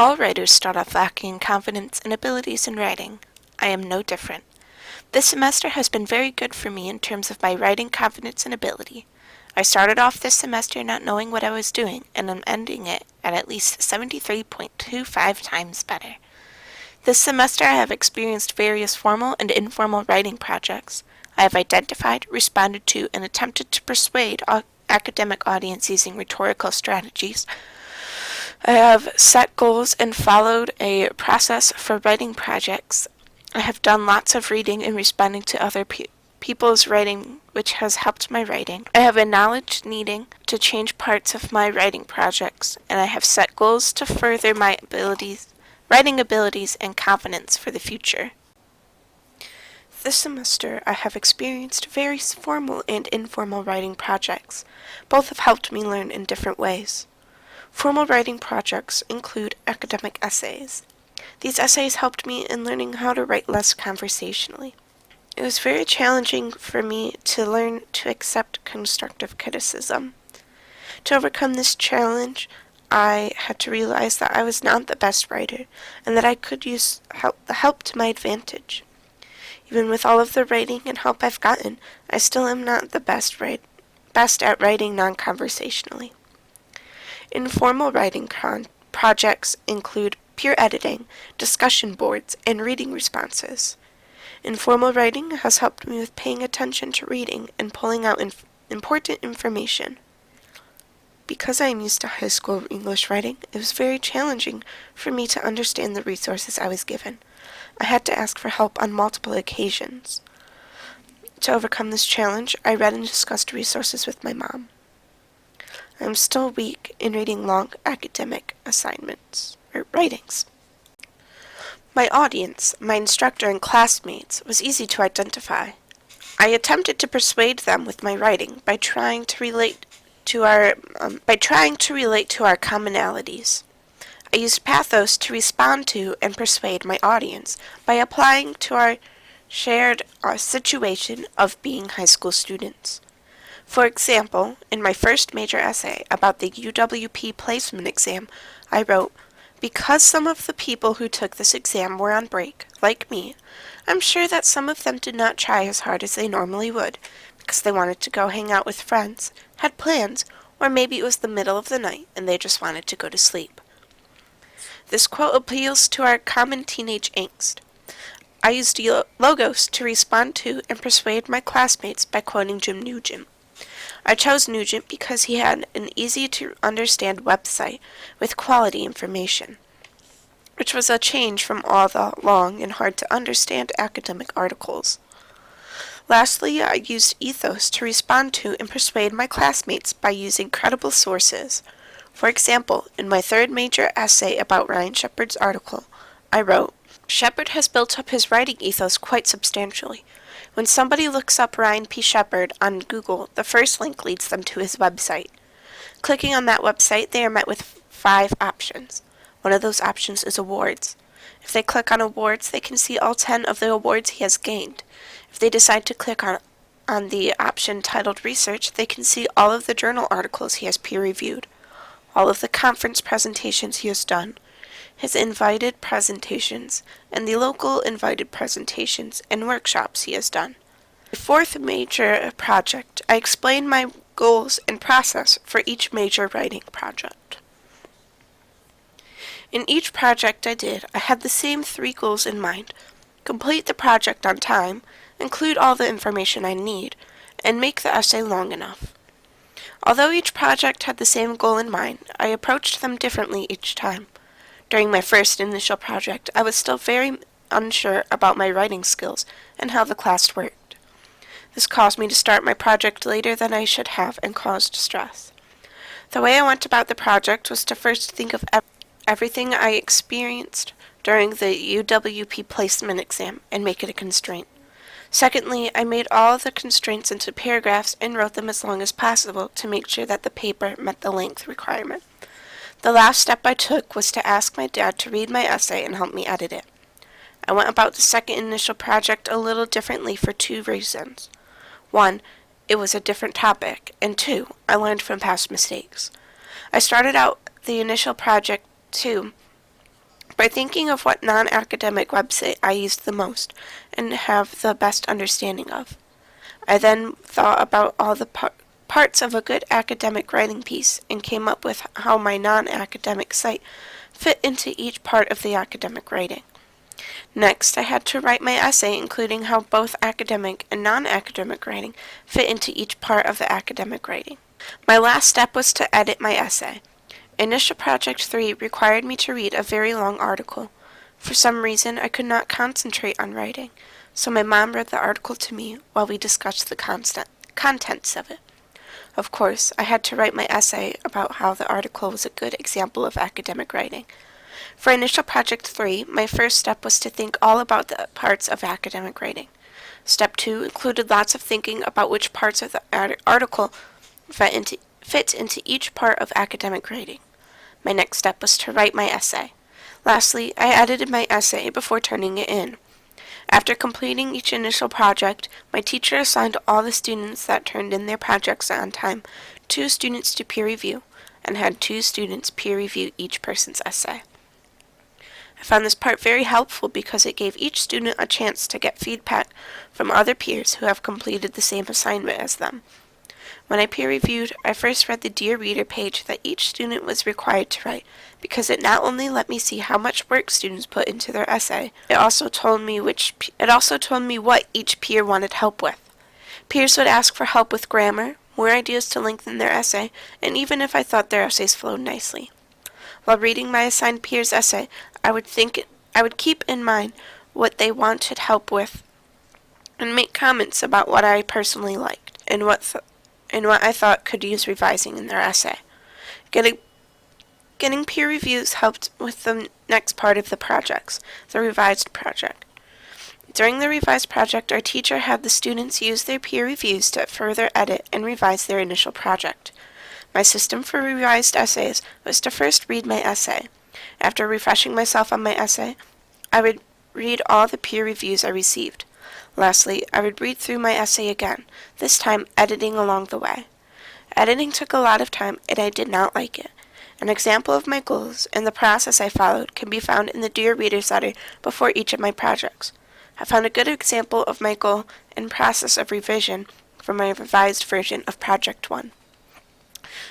All writers start off lacking in confidence and abilities in writing. I am no different. This semester has been very good for me in terms of my writing confidence and ability. I started off this semester not knowing what I was doing, and I'm ending it at least 73.25 times better. This semester I have experienced various formal and informal writing projects. I have identified, responded to, and attempted to persuade academic audience using rhetorical strategies. I have set goals and followed a process for writing projects. I have done lots of reading and responding to other people's writing, which has helped my writing. I have acknowledged needing to change parts of my writing projects, and I have set goals to further my writing abilities and confidence for the future. This semester, I have experienced various formal and informal writing projects. Both have helped me learn in different ways. Formal writing projects include academic essays. These essays helped me in learning how to write less conversationally. It was very challenging for me to learn to accept constructive criticism. To overcome this challenge, I had to realize that I was not the best writer and that I could use the help to my advantage. Even with all of the writing and help I've gotten, I still am not the best at writing non-conversationally. Informal writing projects include peer editing, discussion boards, and reading responses. Informal writing has helped me with paying attention to reading and pulling out important information. Because I am used to high school English writing, it was very challenging for me to understand the resources I was given. I had to ask for help on multiple occasions. To overcome this challenge, I read and discussed resources with my mom. I am still weak in reading long academic assignments or writings. My audience, my instructor and classmates, was easy to identify. I attempted to persuade them with my writing by trying to relate to our commonalities. I used pathos to respond to and persuade my audience by applying to our shared situation of being high school students. For example, in my first major essay about the UWP placement exam, I wrote, "Because some of the people who took this exam were on break, like me, I'm sure that some of them did not try as hard as they normally would, because they wanted to go hang out with friends, had plans, or maybe it was the middle of the night and they just wanted to go to sleep." This quote appeals to our common teenage angst. I used logos to respond to and persuade my classmates by quoting Jim Nugent. I chose Nugent because he had an easy-to-understand website with quality information, which was a change from all the long and hard-to-understand academic articles. Lastly, I used ethos to respond to and persuade my classmates by using credible sources. For example, in my third major essay about Ryan Shepard's article, I wrote, "Shepard has built up his writing ethos quite substantially. When somebody looks up Ryan P. Shepard on Google, the first link leads them to his website. Clicking on that website, they are met with 5 options. One of those options is awards. If they click on awards, they can see all 10 of the awards he has gained. If they decide to click on the option titled Research, they can see all of the journal articles he has peer-reviewed, all of the conference presentations he has done, his invited presentations, and the local invited presentations and workshops he has done. The fourth major project, I explained my goals and process for each major writing project. In each project I did, I had the same 3 goals in mind: complete the project on time, include all the information I need, and make the essay long enough. Although each project had the same goal in mind, I approached them differently each time. During my first initial project, I was still very unsure about my writing skills and how the class worked. This caused me to start my project later than I should have and caused stress. The way I went about the project was to first think of everything I experienced during the UWP placement exam and make it a constraint. Secondly, I made all the constraints into paragraphs and wrote them as long as possible to make sure that the paper met the length requirement. The last step I took was to ask my dad to read my essay and help me edit it. I went about the second initial project a little differently for 2 reasons. 1, it was a different topic, and 2, I learned from past mistakes. I started out the initial project, too, by thinking of what non-academic website I used the most and have the best understanding of. I then thought about all the parts of a good academic writing piece and came up with how my non-academic site fit into each part of the academic writing. Next, I had to write my essay, including how both academic and non-academic writing fit into each part of the academic writing. My last step was to edit my essay. Initial Project 3 required me to read a very long article. For some reason, I could not concentrate on writing, so my mom read the article to me while we discussed the contents of it. Of course, I had to write my essay about how the article was a good example of academic writing. For Initial Project 3, my first step was to think all about the parts of academic writing. Step 2 included lots of thinking about which parts of the article fit into each part of academic writing. My next step was to write my essay. Lastly, I edited my essay before turning it in. After completing each initial project, my teacher assigned all the students that turned in their projects on time 2 students to peer review, and had 2 students peer review each person's essay. I found this part very helpful because it gave each student a chance to get feedback from other peers who have completed the same assignment as them. When I peer reviewed, I first read the Dear Reader page that each student was required to write, because it not only let me see how much work students put into their essay, it also told me what each peer wanted help with. Peers would ask for help with grammar, more ideas to lengthen their essay, and even if I thought their essays flowed nicely. While reading my assigned peer's essay, I would keep in mind what they wanted help with, and make comments about what I personally liked and what I thought could use revising in their essay. Getting peer reviews helped with the next part of the projects, the revised project. During the revised project, our teacher had the students use their peer reviews to further edit and revise their initial project. My system for revised essays was to first read my essay. After refreshing myself on my essay, I would read all the peer reviews I received. Lastly, I would read through my essay again, this time editing along the way. Editing took a lot of time, and I did not like it. An example of my goals and the process I followed can be found in the Dear Readers letter before each of my projects. I found a good example of my goal and process of revision from my revised version of Project 1.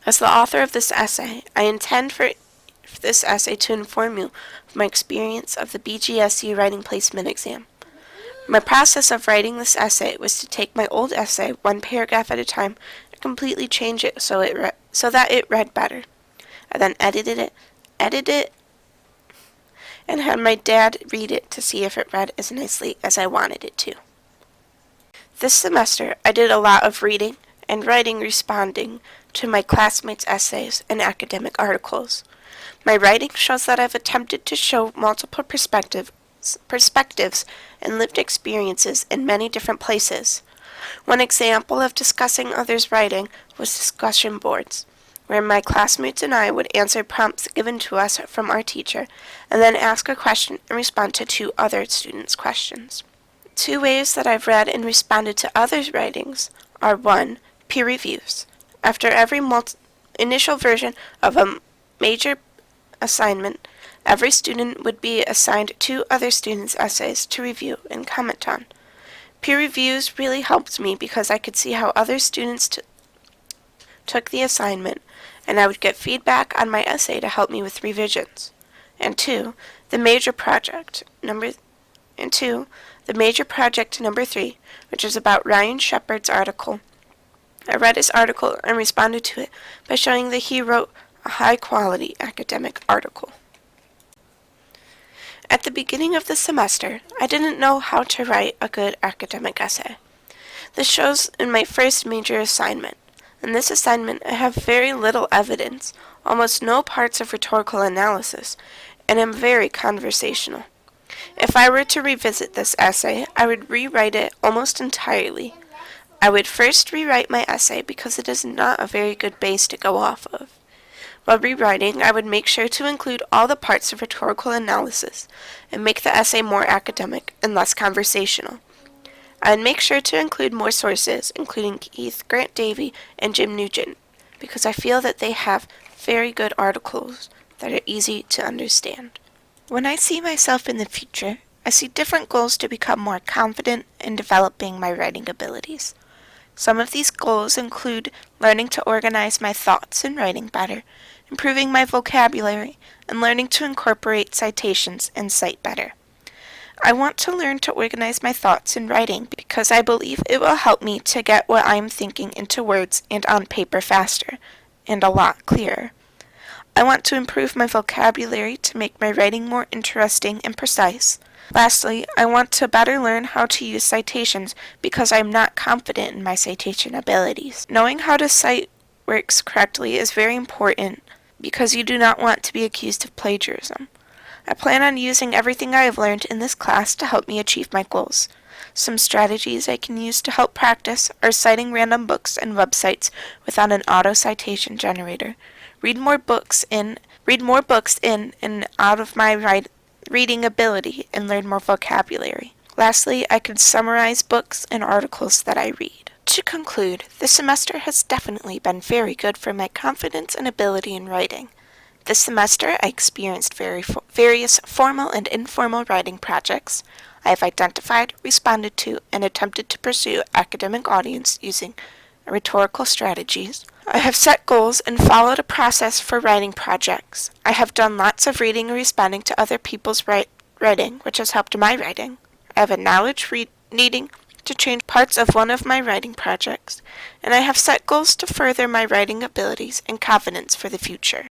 As the author of this essay, I intend for this essay to inform you of my experience of the BGSU Writing Placement Exam. My process of writing this essay was to take my old essay, one paragraph at a time, and completely change it so that it read better. I then edited it, and had my dad read it to see if it read as nicely as I wanted it to. This semester, I did a lot of reading and writing responding to my classmates' essays and academic articles. My writing shows that I've attempted to show multiple perspectives and lived experiences in many different places. One example of discussing others' writing was discussion boards, where my classmates and I would answer prompts given to us from our teacher, and then ask a question and respond to 2 other students' questions. 2 ways that I've read and responded to others' writings are 1. Peer reviews. After every initial version of a major assignment, every student would be assigned 2 other students' essays to review and comment on. Peer reviews really helped me because I could see how other students took the assignment, and I would get feedback on my essay to help me with revisions. And 2, the major project number 3, which is about Ryan Shepard's article. I read his article and responded to it by showing that he wrote a high-quality academic article. At the beginning of the semester, I didn't know how to write a good academic essay. This shows in my first major assignment. In this assignment, I have very little evidence, almost no parts of rhetorical analysis, and am very conversational. If I were to revisit this essay, I would rewrite it almost entirely. I would first rewrite my essay because it is not a very good base to go off of. While rewriting, I would make sure to include all the parts of rhetorical analysis and make the essay more academic and less conversational. I would make sure to include more sources, including Keith Grant Davey and Jim Nugent, because I feel that they have very good articles that are easy to understand. When I see myself in the future, I see different goals to become more confident in developing my writing abilities. Some of these goals include learning to organize my thoughts in writing better, improving my vocabulary, and learning to incorporate citations and cite better. I want to learn to organize my thoughts in writing because I believe it will help me to get what I am thinking into words and on paper faster, and a lot clearer. I want to improve my vocabulary to make my writing more interesting and precise. Lastly, I want to better learn how to use citations because I am not confident in my citation abilities. Knowing how to cite works correctly is very important because you do not want to be accused of plagiarism. I plan on using everything I have learned in this class to help me achieve my goals. Some strategies I can use to help practice are citing random books and websites without an auto-citation generator. Read more books in and out of my reading ability and learn more vocabulary. Lastly, I can summarize books and articles that I read. To conclude, this semester has definitely been very good for my confidence and ability in writing. This semester, I experienced various formal and informal writing projects. I have identified, responded to, and attempted to pursue academic audience using rhetorical strategies. I have set goals and followed a process for writing projects. I have done lots of reading and responding to other people's writing, which has helped my writing. I have acknowledged needing to change parts of one of my writing projects, and I have set goals to further my writing abilities and confidence for the future.